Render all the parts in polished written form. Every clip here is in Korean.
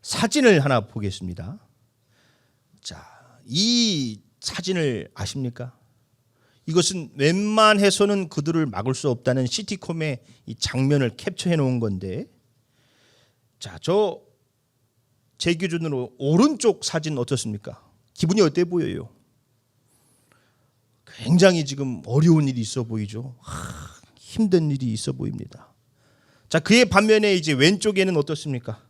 사진을 하나 보겠습니다. 자, 이 사진을 아십니까? 이것은 웬만해서는 그들을 막을 수 없다는 시티콤의 이 장면을 캡처해 놓은 건데, 자, 제 기준으로 오른쪽 사진 어떻습니까? 기분이 어때 보여요? 굉장히 지금 어려운 일이 있어 보이죠. 힘든 일이 있어 보입니다. 자, 그의 반면에 이제 왼쪽에는 어떻습니까?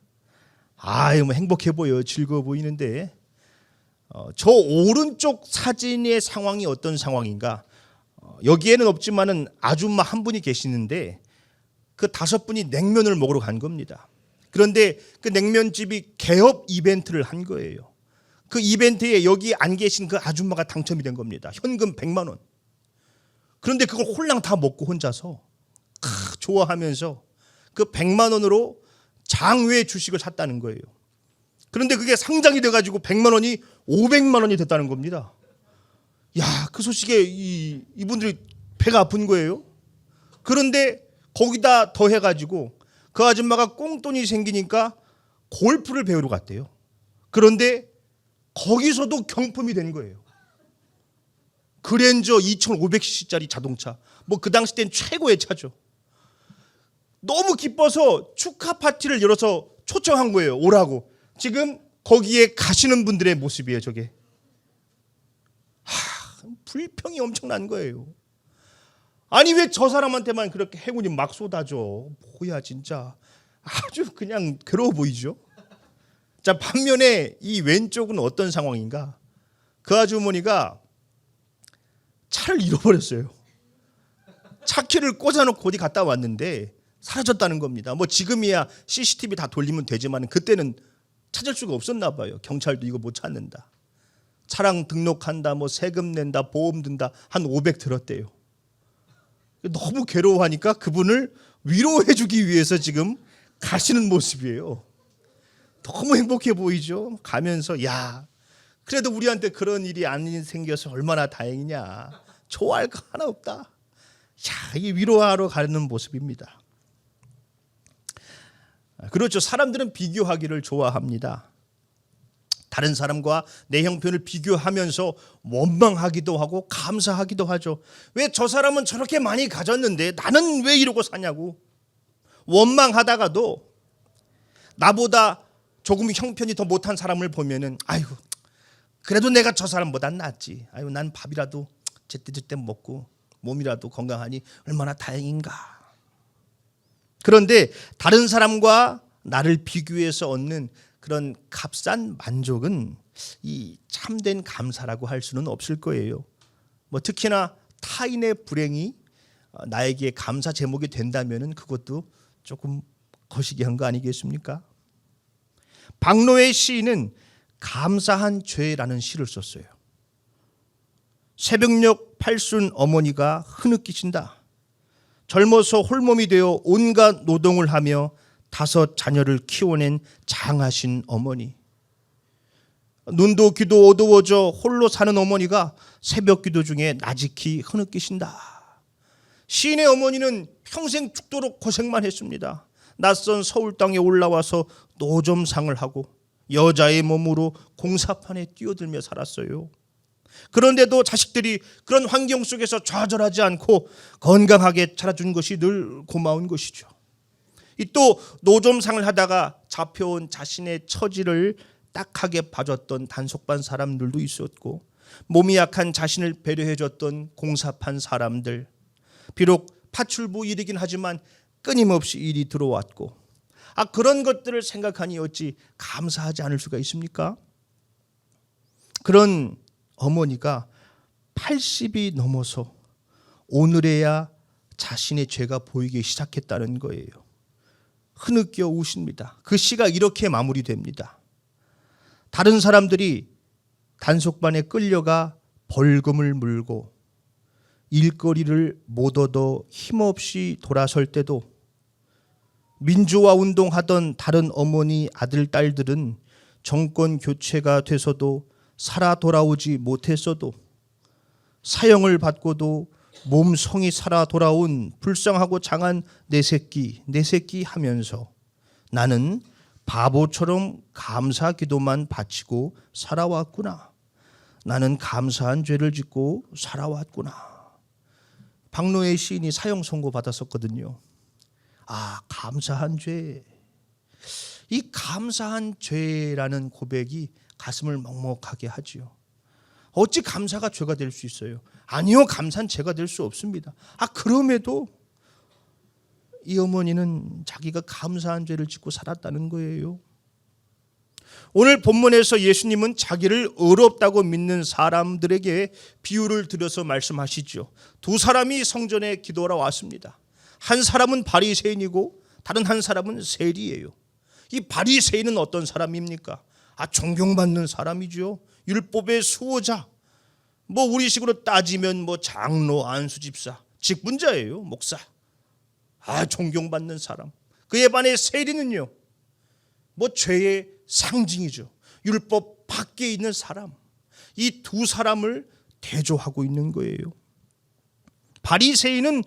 뭐 행복해 보여, 즐거워 보이는데, 저 오른쪽 사진의 상황이 어떤 상황인가? 여기에는 없지만은 아줌마 한 분이 계시는데 그 5분이 냉면을 먹으러 간 겁니다. 그런데 그 냉면집이 개업 이벤트를 한 거예요. 그 이벤트에 여기 안 계신 그 아줌마가 당첨이 된 겁니다. 현금 100만 원. 그런데 그걸 홀랑 다 먹고 혼자서 좋아하면서 그 100만 원으로 장외 주식을 샀다는 거예요. 그런데 그게 상장이 돼가지고 100만 원이 500만 원이 됐다는 겁니다. 야, 그 소식에 이분들이 배가 아픈 거예요. 그런데 거기다 더 해가지고 그 아줌마가 꽁돈이 생기니까 골프를 배우러 갔대요. 그런데 거기서도 경품이 된 거예요. 그랜저 2500cc짜리 자동차. 뭐 그 당시 땐 최고의 차죠. 너무 기뻐서 축하 파티를 열어서 초청한 거예요. 오라고. 지금 거기에 가시는 분들의 모습이에요. 저게. 불평이 엄청난 거예요. 아니 왜 저 사람한테만 그렇게 행운이 막 쏟아져. 뭐야 진짜. 아주 그냥 괴로워 보이죠. 자, 반면에 이 왼쪽은 어떤 상황인가? 그 아주머니가 차를 잃어버렸어요. 차키를 꽂아놓고 어디 갔다 왔는데 사라졌다는 겁니다. 뭐 지금이야 CCTV 다 돌리면 되지만 그때는 찾을 수가 없었나 봐요. 경찰도 이거 못 찾는다. 차량 등록한다, 뭐 세금 낸다, 보험 든다, 한 500 들었대요. 너무 괴로워하니까 그분을 위로해주기 위해서 지금 가시는 모습이에요. 너무 행복해 보이죠? 가면서 야, 그래도 우리한테 그런 일이 안 생겨서 얼마나 다행이냐. 좋아할 거 하나 없다. 야, 이게 위로하러 가는 모습입니다. 그렇죠. 사람들은 비교하기를 좋아합니다. 다른 사람과 내 형편을 비교하면서 원망하기도 하고 감사하기도 하죠. 왜 저 사람은 저렇게 많이 가졌는데 나는 왜 이러고 사냐고. 원망하다가도 나보다 조금 형편이 더 못한 사람을 보면은 아이고 그래도 내가 저 사람보단 낫지. 아이고 난 밥이라도 제때제때 먹고 몸이라도 건강하니 얼마나 다행인가. 그런데 다른 사람과 나를 비교해서 얻는 그런 값싼 만족은 이 참된 감사라고 할 수는 없을 거예요. 뭐 특히나 타인의 불행이 나에게 감사 제목이 된다면은 그것도 조금 거시기한 거 아니겠습니까? 박노해 시인은 감사한 죄라는 시를 썼어요. 새벽녘 팔순 어머니가 흐느끼신다. 젊어서 홀몸이 되어 온갖 노동을 하며 5 자녀를 키워낸 장하신 어머니. 눈도 귀도 어두워져 홀로 사는 어머니가 새벽 기도 중에 나직히 흐느끼신다. 시인의 어머니는 평생 죽도록 고생만 했습니다. 낯선 서울 땅에 올라와서 노점상을 하고 여자의 몸으로 공사판에 뛰어들며 살았어요. 그런데도 자식들이 그런 환경 속에서 좌절하지 않고 건강하게 자라준 것이 늘 고마운 것이죠. 또 노점상을 하다가 잡혀온 자신의 처지를 딱하게 봐줬던 단속반 사람들도 있었고 몸이 약한 자신을 배려해줬던 공사판 사람들. 비록 파출부 일이긴 하지만 끊임없이 일이 들어왔고 그런 것들을 생각하니 어찌 감사하지 않을 수가 있습니까? 그런 어머니가 80이 넘어서 오늘에야 자신의 죄가 보이기 시작했다는 거예요. 흐느껴 우십니다. 그 시가 이렇게 마무리됩니다. 다른 사람들이 단속반에 끌려가 벌금을 물고 일거리를 못 얻어 힘없이 돌아설 때도 민주화 운동하던 다른 어머니 아들 딸들은 정권 교체가 돼서도 살아 돌아오지 못했어도 사형을 받고도 몸성이 살아 돌아온 불쌍하고 장한 내 새끼 하면서 나는 바보처럼 감사 기도만 바치고 살아왔구나. 나는 감사한 죄를 짓고 살아왔구나. 박노해 시인이 사형 선고 받았었거든요. 감사한 죄. 이 감사한 죄라는 고백이 가슴을 먹먹하게 하지요. 어찌 감사가 죄가 될 수 있어요? 아니요, 감사는 죄가 될 수 없습니다. 그럼에도 이 어머니는 자기가 감사한 죄를 짓고 살았다는 거예요. 오늘 본문에서 예수님은 자기를 의롭다고 믿는 사람들에게 비유를 들여서 말씀하시죠. 두 사람이 성전에 기도하러 왔습니다. 한 사람은 바리새인이고 다른 한 사람은 세리예요. 이 바리새인은 어떤 사람입니까? 존경받는 사람이죠. 율법의 수호자. 우리식으로 따지면 장로, 안수집사, 직분자예요. 목사. 존경받는 사람. 그에 반해 세리는요, 죄의 상징이죠. 율법 밖에 있는 사람. 이 두 사람을 대조하고 있는 거예요. 바리새인은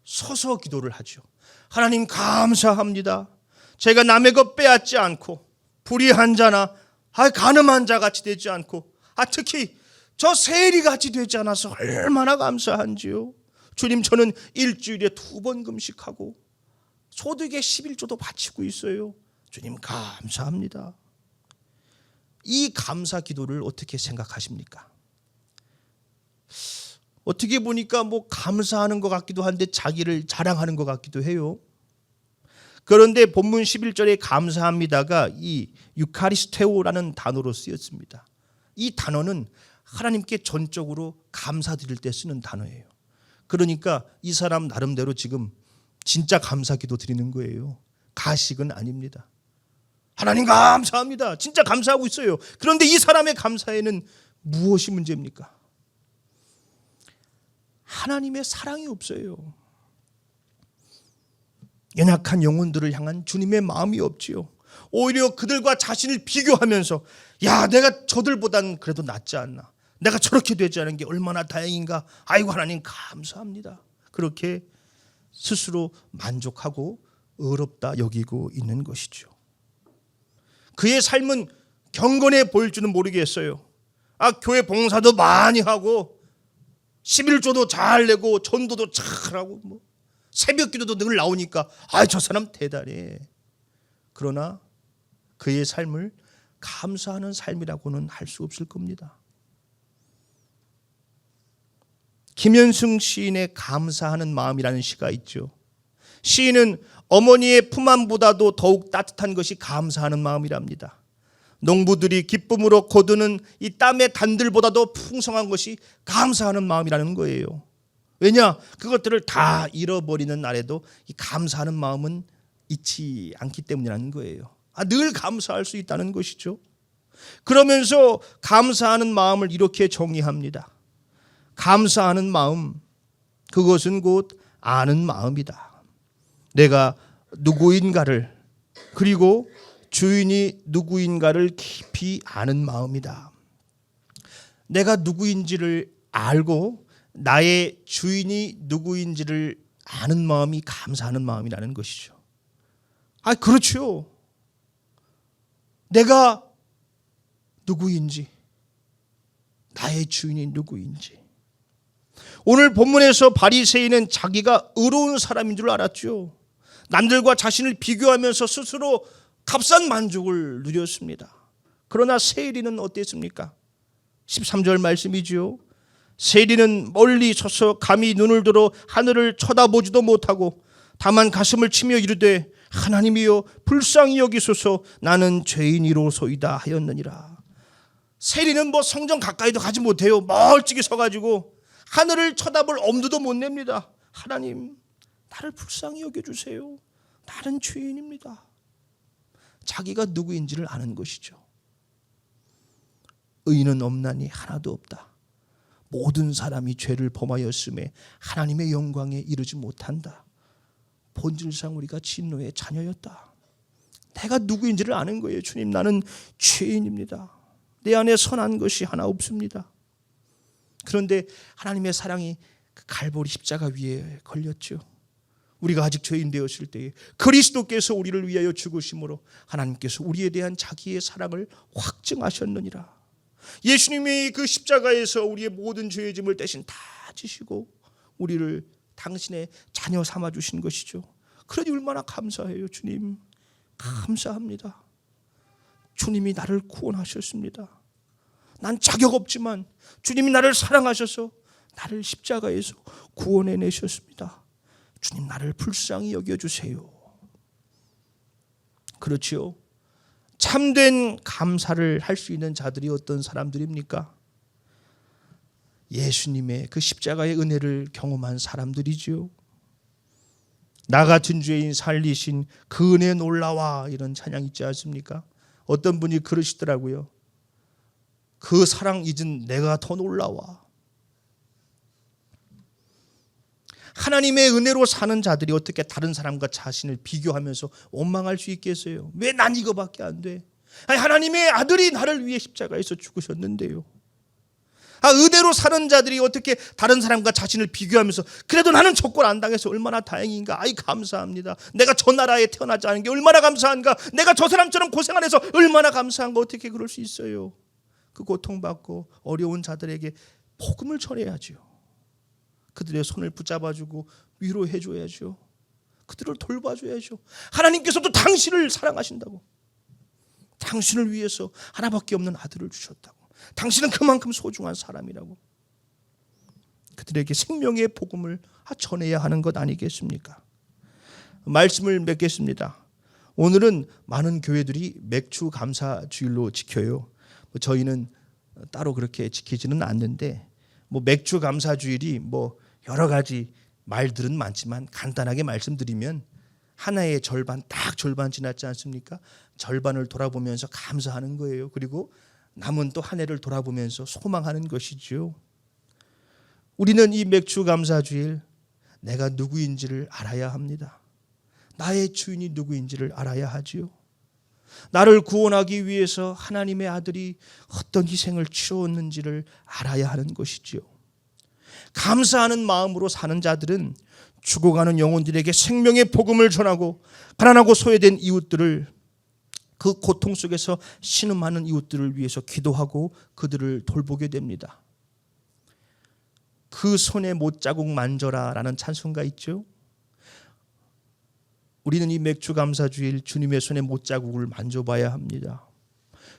서서 기도를 하죠. 하나님 감사합니다. 제가 남의 것 빼앗지 않고 불의한 자나 가늠한 자 같이 되지 않고 특히 저 세리 같이 되지 않아서 얼마나 감사한지요. 주님, 저는 일주일에 2번 금식하고 소득의 11조도 바치고 있어요. 주님 감사합니다. 이 감사 기도를 어떻게 생각하십니까? 어떻게 보니까 감사하는 것 같기도 한데 자기를 자랑하는 것 같기도 해요. 그런데 본문 11절에 감사합니다가 이 유카리스테오라는 단어로 쓰였습니다. 이 단어는 하나님께 전적으로 감사드릴 때 쓰는 단어예요. 그러니까 이 사람 나름대로 지금 진짜 감사 기도 드리는 거예요. 가식은 아닙니다. 하나님 감사합니다. 진짜 감사하고 있어요. 그런데 이 사람의 감사에는 무엇이 문제입니까? 하나님의 사랑이 없어요. 연약한 영혼들을 향한 주님의 마음이 없지요. 오히려 그들과 자신을 비교하면서 내가 저들보단 그래도 낫지 않나. 내가 저렇게 되지 않은 게 얼마나 다행인가. 아이고 하나님 감사합니다. 그렇게 스스로 만족하고 의롭다 여기고 있는 것이죠. 그의 삶은 경건해 보일 줄은 모르겠어요. 교회 봉사도 많이 하고 11조도 잘 내고 전도도 잘하고 새벽 기도도 늘 나오니까 저 사람 대단해. 그러나 그의 삶을 감사하는 삶이라고는 할 수 없을 겁니다. 김현승 시인의 감사하는 마음이라는 시가 있죠. 시인은 어머니의 품안보다도 더욱 따뜻한 것이 감사하는 마음이랍니다. 농부들이 기쁨으로 거두는 이 땀의 단들보다도 풍성한 것이 감사하는 마음이라는 거예요. 왜냐? 그것들을 다 잃어버리는 날에도 이 감사하는 마음은 잊지 않기 때문이라는 거예요. 늘 감사할 수 있다는 것이죠. 그러면서 감사하는 마음을 이렇게 정의합니다. 감사하는 마음, 그것은 곧 아는 마음이다. 내가 누구인가를, 그리고 주인이 누구인가를 깊이 아는 마음이다. 내가 누구인지를 알고 나의 주인이 누구인지를 아는 마음이 감사하는 마음이라는 것이죠. 그렇죠. 내가 누구인지, 나의 주인이 누구인지. 오늘 본문에서 바리새인은 자기가 의로운 사람인 줄 알았죠. 남들과 자신을 비교하면서 스스로 값싼 만족을 누렸습니다. 그러나 세리는 어땠습니까? 13절 말씀이지요. 세리는 멀리 서서 감히 눈을 들어 하늘을 쳐다보지도 못하고 다만 가슴을 치며 이르되 하나님이여 불쌍히 여기소서 나는 죄인이로소이다 하였느니라. 세리는 성전 가까이도 가지 못해요. 멀찍이 서가지고 하늘을 쳐다볼 엄두도 못 냅니다. 하나님, 나를 불쌍히 여겨주세요. 나는 죄인입니다. 자기가 누구인지를 아는 것이죠. 의인은 없나니 하나도 없다. 모든 사람이 죄를 범하였음에 하나님의 영광에 이르지 못한다. 본질상 우리가 진노의 자녀였다. 내가 누구인지를 아는 거예요. 주님, 나는 죄인입니다. 내 안에 선한 것이 하나 없습니다. 그런데 하나님의 사랑이 그 갈보리 십자가 위에 걸렸죠. 우리가 아직 죄인 되었을 때에 그리스도께서 우리를 위하여 죽으심으로 하나님께서 우리에 대한 자기의 사랑을 확증하셨느니라. 예수님이 그 십자가에서 우리의 모든 죄의 짐을 대신 다 지시고 우리를 당신의 자녀 삼아 주신 것이죠. 그러니 얼마나 감사해요. 주님 감사합니다. 주님이 나를 구원하셨습니다. 난 자격 없지만 주님이 나를 사랑하셔서 나를 십자가에서 구원해내셨습니다. 주님 나를 불쌍히 여겨주세요. 그렇지요. 참된 감사를 할 수 있는 자들이 어떤 사람들입니까? 예수님의 그 십자가의 은혜를 경험한 사람들이지요. 나 같은 죄인 살리신 그 은혜 놀라와, 이런 찬양 있지 않습니까? 어떤 분이 그러시더라고요. 그 사랑 잊은 내가 더 놀라와. 하나님의 은혜로 사는 자들이 어떻게 다른 사람과 자신을 비교하면서 원망할 수 있겠어요? 왜 난 이거밖에 안 돼? 아니, 하나님의 아들이 나를 위해 십자가에서 죽으셨는데요. 은혜로 사는 자들이 어떻게 다른 사람과 자신을 비교하면서 그래도 나는 저꼴 안 당해서 얼마나 다행인가. 아이 감사합니다. 내가 저 나라에 태어나지 않은 게 얼마나 감사한가. 내가 저 사람처럼 고생 안 해서 얼마나 감사한가. 어떻게 그럴 수 있어요? 그 고통받고 어려운 자들에게 복음을 전해야죠. 그들의 손을 붙잡아주고 위로해줘야죠. 그들을 돌봐줘야죠. 하나님께서도 당신을 사랑하신다고. 당신을 위해서 하나밖에 없는 아들을 주셨다고. 당신은 그만큼 소중한 사람이라고. 그들에게 생명의 복음을 전해야 하는 것 아니겠습니까? 말씀을 맺겠습니다. 오늘은 많은 교회들이 맥주 감사 주일로 지켜요. 저희는 따로 그렇게 지키지는 않는데 맥주 감사 주일이 여러 가지 말들은 많지만 간단하게 말씀드리면 하나의 절반, 딱 절반 지났지 않습니까? 절반을 돌아보면서 감사하는 거예요. 그리고 남은 또 한 해를 돌아보면서 소망하는 것이죠. 우리는 이 맥주 감사 주일 내가 누구인지를 알아야 합니다. 나의 주인이 누구인지를 알아야 하지요. 나를 구원하기 위해서 하나님의 아들이 어떤 희생을 치렀는지를 알아야 하는 것이지요. 감사하는 마음으로 사는 자들은 죽어가는 영혼들에게 생명의 복음을 전하고 가난하고 소외된 이웃들을, 그 고통 속에서 신음하는 이웃들을 위해서 기도하고 그들을 돌보게 됩니다. 그 손에 못자국 만져라 라는 찬송가 있죠. 우리는 이 맥주 감사 주일 주님의 손에 못자국을 만져봐야 합니다.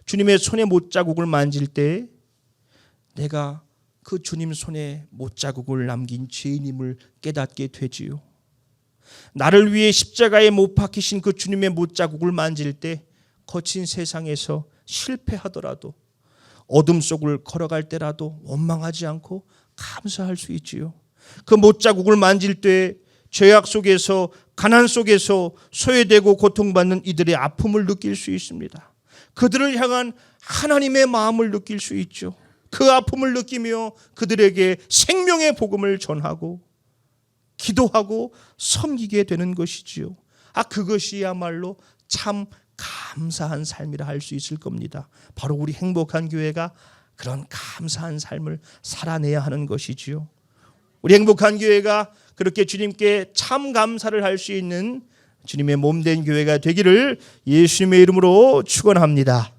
주님의 손에 못자국을 만질 때 내가 그 주님 손에 못자국을 남긴 죄인임을 깨닫게 되지요. 나를 위해 십자가에 못 박히신 그 주님의 못자국을 만질 때 거친 세상에서 실패하더라도 어둠 속을 걸어갈 때라도 원망하지 않고 감사할 수 있지요. 그 못자국을 만질 때 죄악 속에서, 가난 속에서 소외되고 고통받는 이들의 아픔을 느낄 수 있습니다. 그들을 향한 하나님의 마음을 느낄 수 있죠. 그 아픔을 느끼며 그들에게 생명의 복음을 전하고 기도하고 섬기게 되는 것이지요. 그것이야말로 참 감사한 삶이라 할 수 있을 겁니다. 바로 우리 행복한 교회가 그런 감사한 삶을 살아내야 하는 것이지요. 우리 행복한 교회가 그렇게 주님께 참 감사를 할 수 있는 주님의 몸된 교회가 되기를 예수님의 이름으로 축원합니다.